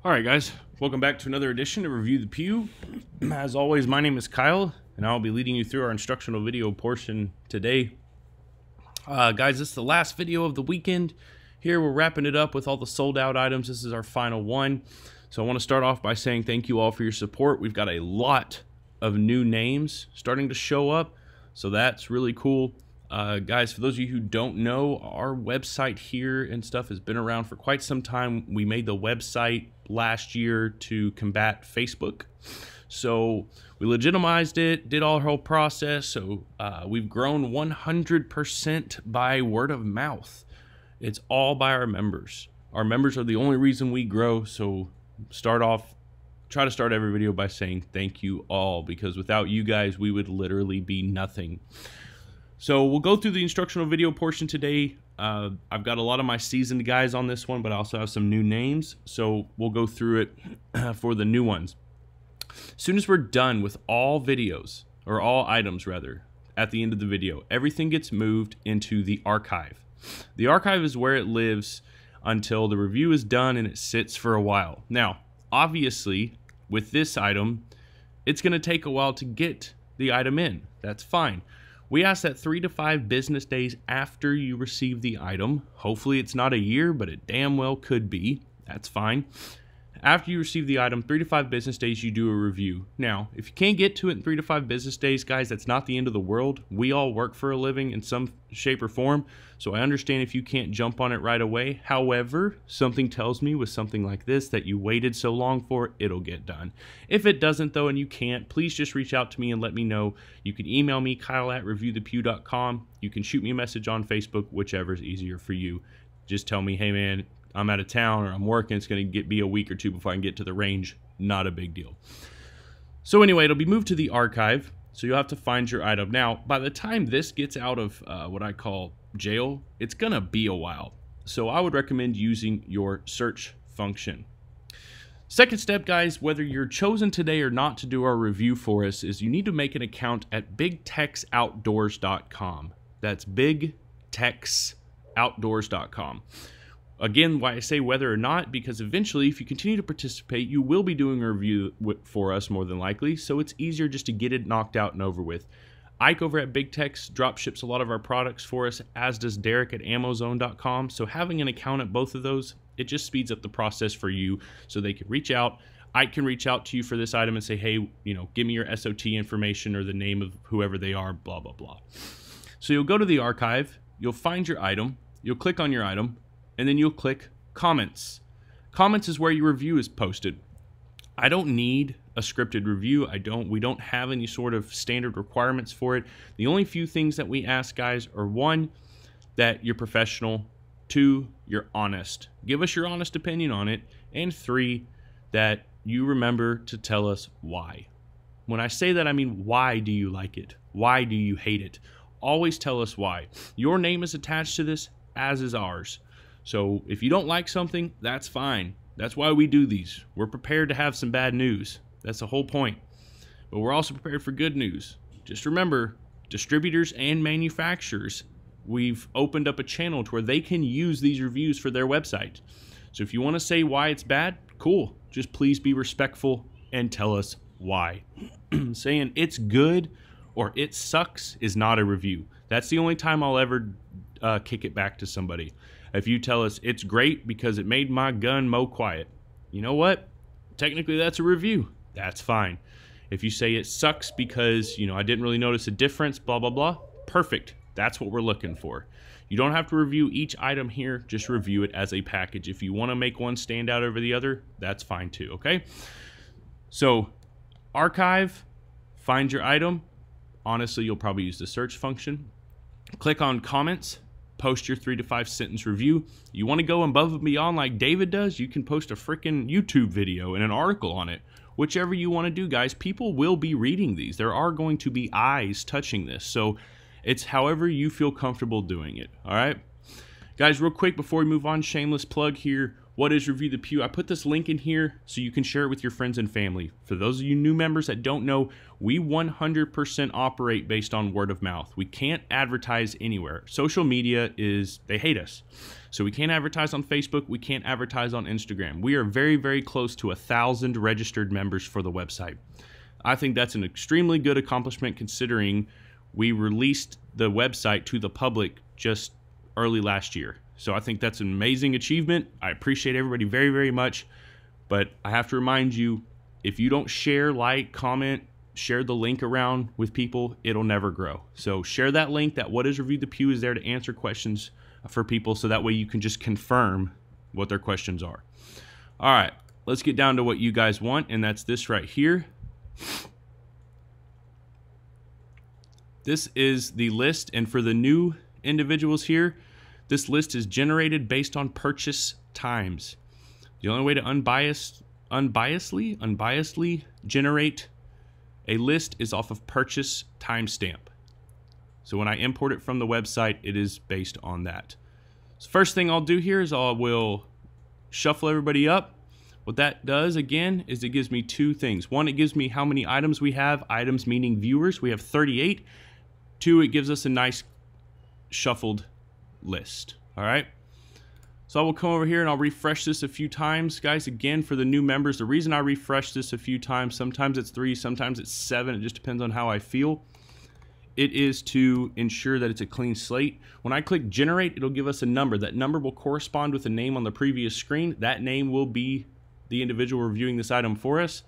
Alright guys, welcome back to another edition of Review the Pew. As always, my name is Kyle, and I'll be leading you through our instructional video portion today. Guys, this is the last video of the weekend. Here we're wrapping it up with all the sold out items. This is our final one. So I want to start off by saying thank you all for your support. We've got a lot of new names starting to show up, so that's really cool. Guys, for those of you who don't know, our website here and stuff has been around for quite some time. We made the website last year to combat Facebook, so we legitimized it, did our whole process. So we've grown 100% by word of mouth. It's all by our members. Our members are the only reason we grow. So try to start every video by saying thank you all, because without you guys we would literally be nothing. So we'll go through the instructional video portion today. I've got a lot of my seasoned guys on this one, but I also have some new names, so we'll go through it for the new ones. As soon as we're done with all videos, or all items rather, at the end of the video, everything gets moved into the archive. The archive is where it lives until the review is done, and it sits for a while. Now, obviously, with this item, it's going to take a while to get the item in. That's fine. We ask that 3 to 5 business days after you receive the item. Hopefully it's not a year, but it damn well could be. That's fine. After you receive the item, 3 to 5 business days, you do a review. Now, if you can't get to it in 3 to 5 business days, guys, that's not the end of the world. We all work for a living in some shape or form, so I understand if you can't jump on it right away. However, something tells me with something like this that you waited so long for, it'll get done. If it doesn't though, and you can't, please just reach out to me and let me know. You can email me, kyle@reviewthepew.com. You can shoot me a message on Facebook, whichever is easier for you. Just tell me, hey man, I'm out of town or I'm working, it's going to be a week or two before I can get to the range. Not a big deal. So anyway, it'll be moved to the archive, so you'll have to find your item. Now, by the time this gets out of what I call jail, it's going to be a while. So I would recommend using your search function. Second step, guys, whether you're chosen today or not to do our review for us, is you need to make an account at bigtexoutdoors.com. That's bigtexoutdoors.com. Again, why I say whether or not, because eventually if you continue to participate, you will be doing a review for us more than likely, so it's easier just to get it knocked out and over with. Ike over at Big Tex drop ships a lot of our products for us, as does Derek at ammozone.com, so having an account at both of those, it just speeds up the process for you, so they can reach out. Ike can reach out to you for this item and say, hey, give me your SOT information or the name of whoever they are, blah, blah, blah. So you'll go to the archive, you'll find your item, you'll click on your item, and then you'll click comments. Comments is where your review is posted. I don't need a scripted review. We don't have any sort of standard requirements for it. The only few things that we ask, guys, are 1, that you're professional, 2, you're honest. Give us your honest opinion on it, and 3, that you remember to tell us why. When I say that, I mean, why do you like it? Why do you hate it? Always tell us why. Your name is attached to this, as is ours. So if you don't like something, that's fine. That's why we do these. We're prepared to have some bad news. That's the whole point. But we're also prepared for good news. Just remember, distributors and manufacturers, we've opened up a channel to where they can use these reviews for their website. So if you want to say why it's bad, cool. Just please be respectful and tell us why. Saying it's good or it sucks is not a review. That's the only time I'll ever kick it back to somebody. If you tell us it's great because it made my gun mow quiet, you know what? Technically that's a review. That's fine. If you say it sucks because, I didn't really notice a difference, blah, blah, blah, perfect. That's what we're looking for. You don't have to review each item here, just review it as a package. If you want to make one stand out over the other, that's fine too, okay? So, archive, find your item. Honestly, you'll probably use the search function. Click on comments. Post your 3 to 5 sentence review. You want to go above and beyond like David does, you can post a freaking YouTube video and an article on it. Whichever you want to do, guys. People will be reading these. There are going to be eyes touching this. So it's however you feel comfortable doing it. All right? Guys, real quick before we move on, shameless plug here. What is Review the Pew? I put this link in here so you can share it with your friends and family. For those of you new members that don't know, we 100% operate based on word of mouth. We can't advertise anywhere. Social media they hate us. So we can't advertise on Facebook. We can't advertise on Instagram. We are very, very close to 1,000 registered members for the website. I think that's an extremely good accomplishment considering we released the website to the public just early last year. So I think that's an amazing achievement. I appreciate everybody very, very much. But I have to remind you, if you don't share, like, comment, share the link around with people, it'll never grow. So share that link. That What is Review the Pew is there to answer questions for people, so that way you can just confirm what their questions are. All right, let's get down to what you guys want, and that's this right here. This is the list, and for the new individuals here, this list is generated based on purchase times. The only way to unbiasedly generate a list is off of purchase timestamp. So when I import it from the website, it is based on that. So first thing I'll do here is I will shuffle everybody up. What that does, again, is it gives me two things. One, it gives me how many items we have, items meaning viewers. We have 38. Two, it gives us a nice shuffled list. All right, so I will come over here and I'll refresh this a few times, guys. Again, for the new members, the reason I refresh this a few times, sometimes it's 3, sometimes it's 7, it just depends on how I feel. It is to ensure that it's a clean slate. When I click generate, it'll give us a number. That number will correspond with the name on the previous screen. That name will be the individual reviewing this item for us.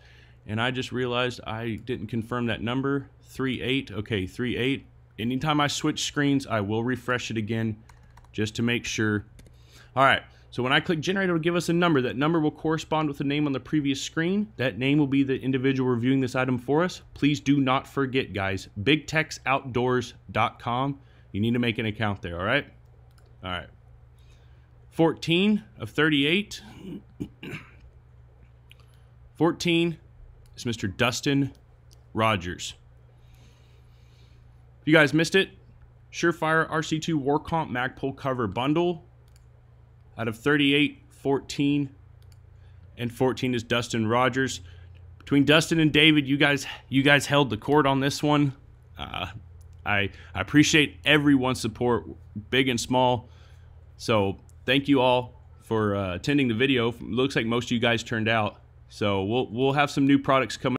And I just realized I didn't confirm that number. 38. Okay, 38. Anytime I switch screens, I will refresh it again just to make sure. All right, so when I click generate, it'll give us a number. That number will correspond with the name on the previous screen. That name will be the individual reviewing this item for us. Please do not forget, guys, bigtexoutdoors.com. You need to make an account there, all right? All right. 14 of 38. 14 is Mr. Dustin Rogers. If you guys missed it, Surefire RC2 War Comp Magpul cover bundle. Out of 38, 14 and 14 is Dustin Rogers. Between Dustin and David, you guys held the court on this one. I appreciate everyone's support, big and small. So thank you all for attending the video. It looks like most of you guys turned out. So we'll have some new products coming.